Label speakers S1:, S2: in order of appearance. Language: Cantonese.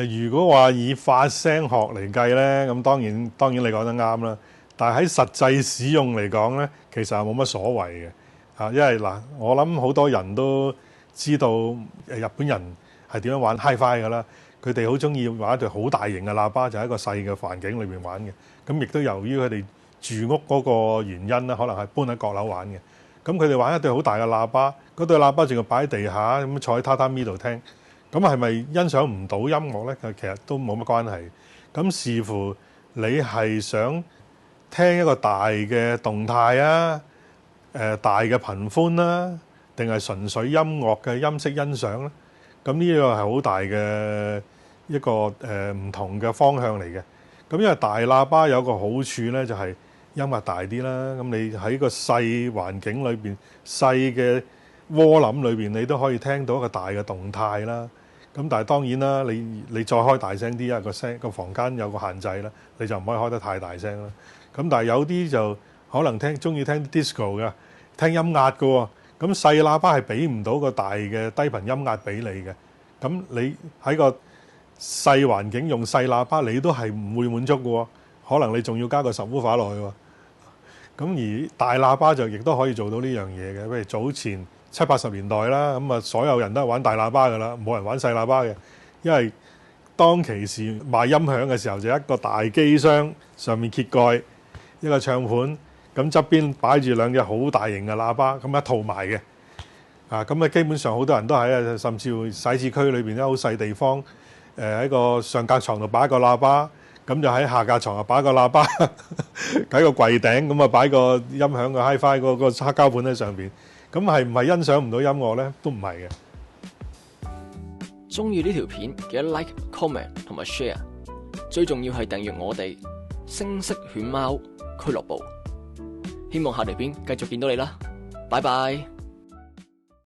S1: 如果話以發聲學嚟計呢，咁當然你講得啱啦。但係喺實際使用嚟講呢，其實係冇乜所謂嘅嚇，因為嗱，我諗好多人都知道日本人係點樣玩 Hi-Fi 㗎啦。佢哋好中意玩一對好大型嘅喇叭，就喺一個細嘅環境裏面玩嘅。咁亦都由於佢哋住屋嗰個原因咧，可能係搬喺閣樓玩嘅。咁佢哋玩一對好大嘅喇叭，嗰對喇叭仲要擺喺地下，咁坐喺榻榻米度聽。咁係咪欣賞唔到音樂呢？其實都冇乜關係。咁視乎你係想聽一個大嘅動態啊，大嘅頻寬啦，定係純粹音樂嘅音色欣賞咧？咁呢個係好大嘅一個唔同嘅方向嚟嘅。咁因為大喇叭有個好處呢，就係音樂大啲啦。咁你喺個細環境裏邊、細嘅窩林裏邊，你都可以聽到一個大嘅動態啦。咁但係當然啦，你再開大聲啲啊，個房間有個限制啦，你就唔可以開得太大聲啦。咁但係有啲就可能中意聽 disco 嘅，聽音壓嘅喎。咁細喇叭係俾唔到個大嘅低頻音壓俾你嘅。咁你喺個細環境用細喇叭，你都係唔會滿足嘅喎。可能你仲要加個subwoofer落去喎。咁而大喇叭就亦都可以做到呢樣嘢嘅。譬如早前70-80年代啦，咁啊所有人都係玩大喇叭㗎啦，冇人玩細喇叭嘅。因為當其時賣音響嘅時候，就一個大機箱上面揭蓋一個唱盤，咁側邊擺住兩隻好大型嘅喇叭，咁一套埋嘅。咁基本上好多人都喺甚至乎寫字區裏邊咧，好細地方，喺個上格床度擺一個喇叭，咁就喺下格床度擺個喇叭，喺個櫃頂咁啊擺個音響嘅 Hi-Fi 個黑膠盤喺上邊。咁係唔係欣賞唔到音樂呢？都唔係嘅。
S2: 中意呢條片記得 like、comment 同埋 share， 最重要係訂閱我哋聲色犬貓俱樂部。希望下條片繼續見到你啦，拜拜。